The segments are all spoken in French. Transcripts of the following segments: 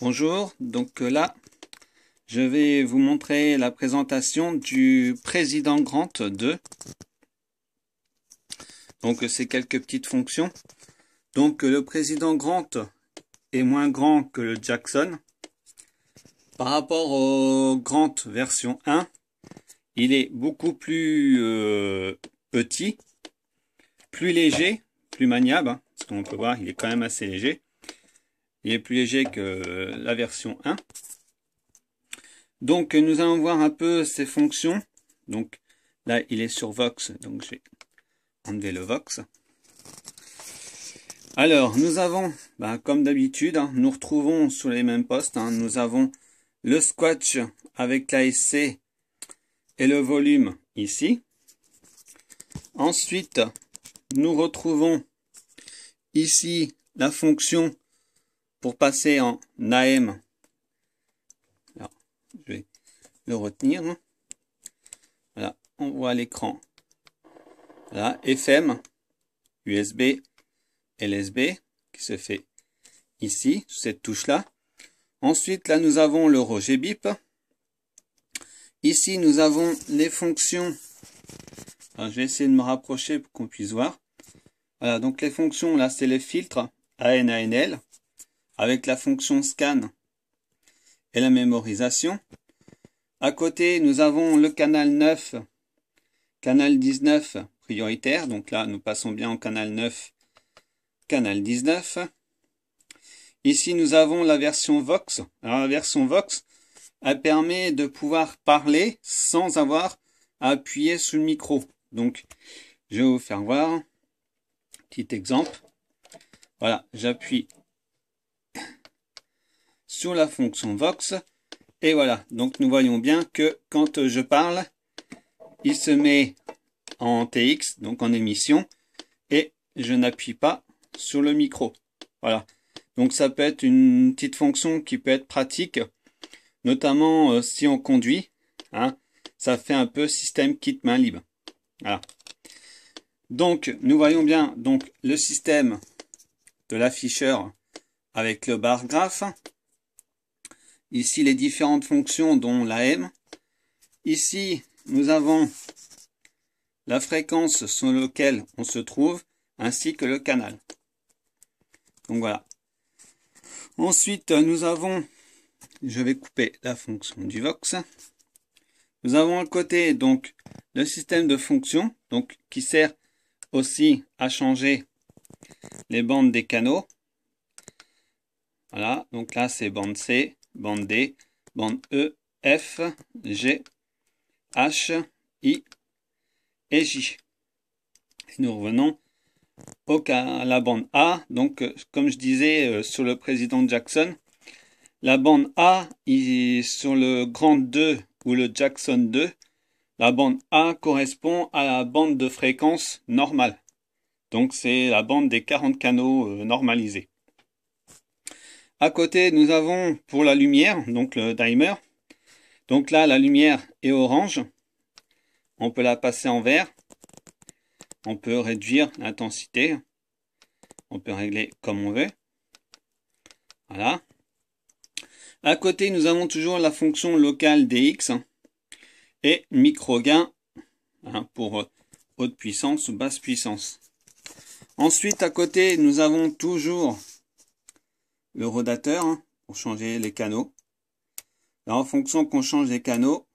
Bonjour, donc là, je vais vous montrer la présentation du Président Grant 2. Donc c'est quelques petites fonctions. Donc le Président Grant est moins grand que le Jackson. Par rapport au Grant version 1, il est beaucoup plus petit, plus léger, plus maniable, hein, parce qu'on peut voir, il est quand même assez léger. Il est plus léger que la version 1. Donc nous allons voir un peu ses fonctions. Donc là il est sur Vox, donc je vais enlever le Vox. Alors nous avons, comme d'habitude, hein, nous retrouvons sur les mêmes postes, hein, nous avons le squash avec l'ASC et le volume ici. Ensuite nous retrouvons ici la fonction pour passer en AM. Alors, je vais le retenir. Voilà, on voit à l'écran. Voilà, FM, USB, LSB, qui se fait ici, sur cette touche-là. Ensuite, là, nous avons le rejet bip. Ici, nous avons les fonctions. Alors, je vais essayer de me rapprocher pour qu'on puisse voir. Voilà, donc les fonctions, là, c'est les filtres AN, ANL, avec la fonction scan et la mémorisation. À côté, nous avons le canal 9, canal 19 prioritaire. Donc là, nous passons bien au canal 9, canal 19. Ici, nous avons la version Vox. Alors, la version Vox, elle permet de pouvoir parler sans avoir à appuyer sur le micro. Donc, je vais vous faire voir un petit exemple. Voilà, j'appuie sur la fonction Vox. Et voilà, donc nous voyons bien que quand je parle, il se met en TX, donc en émission, et je n'appuie pas sur le micro. Voilà, donc ça peut être une petite fonction qui peut être pratique, notamment si on conduit, hein, ça fait un peu système kit main libre. Voilà. Donc nous voyons bien donc le système de l'afficheur avec le bar graphe. Ici les différentes fonctions dont l'AM. Ici nous avons la fréquence sur laquelle on se trouve, ainsi que le canal. Donc voilà. Ensuite, nous avons, je vais couper la fonction du Vox. Nous avons à côté donc le système de fonctions, donc qui sert aussi à changer les bandes des canaux. Voilà, donc là c'est bande C, bande D, bande E, F, G, H, I et J. Et nous revenons à la bande A. Donc, comme je disais sur le président Jackson, la bande A, sur le Grant 2 ou le Jackson 2, la bande A correspond à la bande de fréquence normale. Donc, c'est la bande des 40 canaux normalisés. À côté, nous avons pour la lumière, donc le dimmer. Donc là, la lumière est orange. On peut la passer en vert. On peut réduire l'intensité. On peut régler comme on veut. Voilà. À côté, nous avons toujours la fonction locale DX et micro gain, hein, pour haute puissance ou basse puissance. Ensuite, à côté, nous avons toujours le rotateur, hein, pour changer les canaux. Alors, en fonction qu'on change les canaux,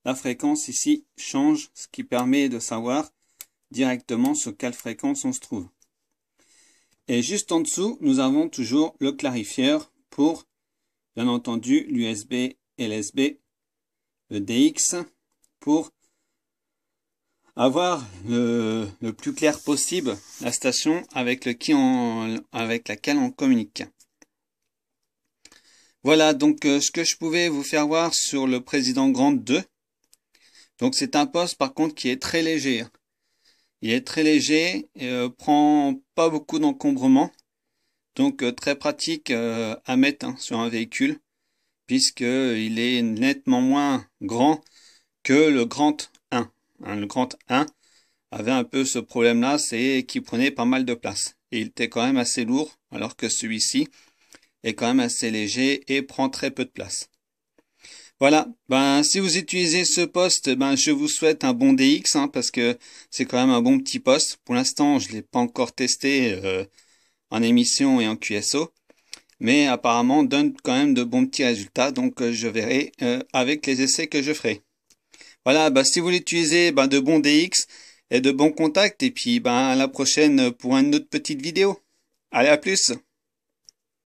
la fréquence ici change, ce qui permet de savoir directement sur quelle fréquence on se trouve. Et juste en dessous, nous avons toujours le clarifieur pour, bien entendu, l'USB, LSB, le DX, pour avoir le plus clair possible la station avec laquelle on communique. Voilà donc ce que je pouvais vous faire voir sur le président Grant 2. Donc c'est un poste par contre qui est très léger. Il est très léger et prend pas beaucoup d'encombrement. Donc très pratique à mettre, hein, sur un véhicule, puisqu'il est nettement moins grand que le Grant 1. Hein, le Grant 1 avait un peu ce problème-là, c'est qu'il prenait pas mal de place. Et il était quand même assez lourd, alors que celui-ci est quand même assez léger et prend très peu de place. Voilà, si vous utilisez ce poste, je vous souhaite un bon DX, parce que c'est quand même un bon petit poste. Pour l'instant, je ne l'ai pas encore testé en émission et en QSO, mais apparemment donne quand même de bons petits résultats, donc je verrai avec les essais que je ferai. Voilà, si vous l'utilisez, de bons DX et de bons contacts, et puis à la prochaine pour une autre petite vidéo. Allez, à plus!